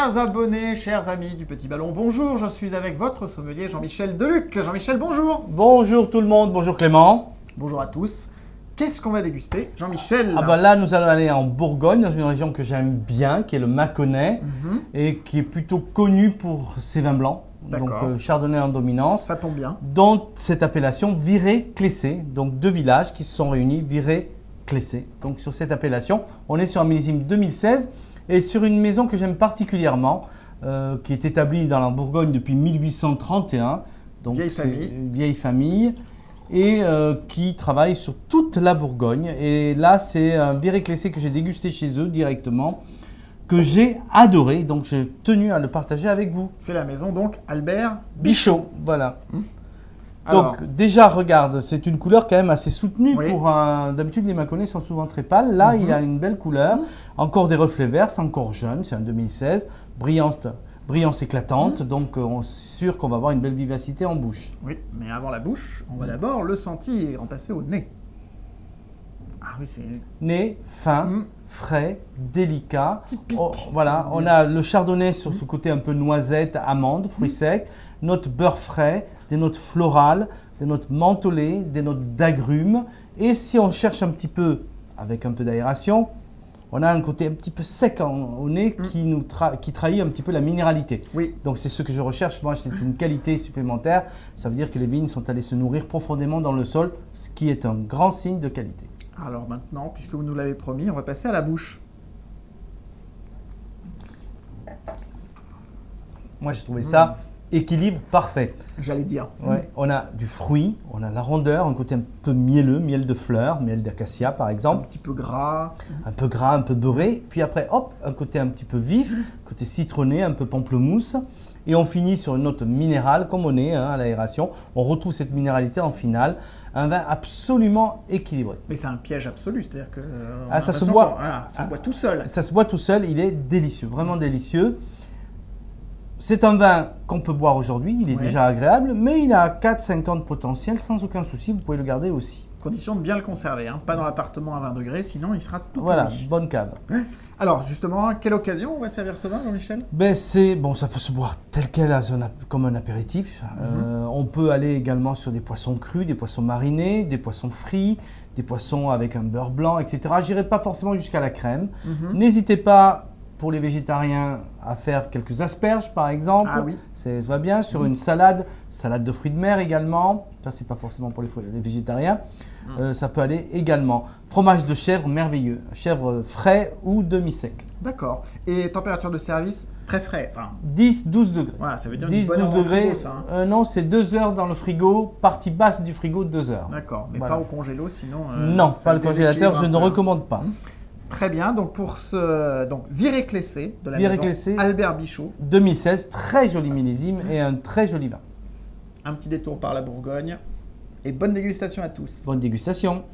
Chers abonnés, chers amis du Petit Ballon, bonjour, je suis avec votre sommelier Jean-Michel Deluc. Jean-Michel, bonjour. Bonjour tout le monde, bonjour Clément. Bonjour à tous. Qu'est-ce qu'on va déguster, Jean-Michel? Là, nous allons aller en Bourgogne, dans une région que j'aime bien, qui est le Mâconnais, et qui est plutôt connue pour ses vins blancs. Donc chardonnay en dominance. Ça tombe bien. Dont cette appellation Viré-Clessé, donc deux villages qui se sont réunis, Viré-Clessé. Donc sur cette appellation, on est sur un millésime 2016 et sur une maison que j'aime particulièrement, qui est établie dans la Bourgogne depuis 1831. Donc vieille famille. Et qui travaille sur toute la Bourgogne. Et là, c'est un Viré-Clessé que j'ai dégusté chez eux directement, que j'ai adoré. Donc, j'ai tenu à le partager avec vous. C'est la maison, donc, Albert Bichot. Voilà. Donc, déjà, regarde, c'est une couleur quand même assez soutenue. Oui. D'habitude, les Mâconnais sont souvent très pâles. Là, il a une belle couleur. Encore des reflets verts, c'est encore jeune, c'est un 2016. Brillance éclatante, donc on est sûr qu'on va avoir une belle vivacité en bouche. Oui, mais avant la bouche, on va d'abord le sentir, en passer au nez. Ah oui, c'est... Nez fin, frais, délicat. Typique. Voilà, on a le chardonnay sur ce côté un peu noisette, amande, fruits secs, notes beurre frais, des notes florales, des notes mentholées, des notes d'agrumes. Et si on cherche un petit peu, avec un peu d'aération, on a un côté un petit peu sec au nez qui trahit un petit peu la minéralité. Oui. Donc c'est ce que je recherche, moi, c'est une qualité supplémentaire. Ça veut dire que les vignes sont allées se nourrir profondément dans le sol, ce qui est un grand signe de qualité. Alors maintenant, puisque vous nous l'avez promis, on va passer à la bouche. Moi, j'ai trouvé ça équilibre parfait. J'allais dire. Ouais, on a du fruit, on a la rondeur, un côté un peu mielleux, miel de fleurs, miel d'acacia par exemple. Un petit peu gras. Un peu gras, un peu beurré. Puis après, hop, un côté un petit peu vif, côté citronné, un peu pamplemousse. Et on finit sur une note minérale, comme on est à l'aération. On retrouve cette minéralité en finale. Un vin absolument équilibré. Mais c'est un piège absolu, c'est-à-dire que ça se boit. Ça se boit tout seul. Ça se boit tout seul, il est délicieux, vraiment délicieux. C'est un vin qu'on peut boire aujourd'hui, il est déjà agréable, mais il a 4-5 ans de potentiel, sans aucun souci, vous pouvez le garder aussi. Condition de bien le conserver, pas dans l'appartement à 20 degrés, sinon il sera tout Voilà, pourri. bonne cave. Alors justement, à quelle occasion on va servir ce vin, Jean-Michel? Ça peut se boire tel quel, comme un apéritif. On peut aller également sur des poissons crus, des poissons marinés, des poissons frits, des poissons avec un beurre blanc, etc. Je n'irai pas forcément jusqu'à la crème. N'hésitez pas, pour les végétariens, à faire quelques asperges par exemple. Ah oui. Ça va bien. Sur une salade de fruits de mer également. Ça, c'est pas forcément pour les végétariens. Ça peut aller également. Fromage de chèvre merveilleux. Chèvre frais ou demi-sec. D'accord. Et température de service très frais. 10-12 degrés. Voilà, ça veut dire 10-12 degrés. Ça, non, c'est 2 heures dans le frigo. Partie basse du frigo, 2 heures. D'accord, mais voilà. pas au congélo, sinon... non, pas le congélateur, je ne recommande pas. Très bien, donc pour ce Viré-Clessé de la maison Albert Bichot. 2016, très joli millésime et un très joli vin. Un petit détour par la Bourgogne et bonne dégustation à tous. Bonne dégustation.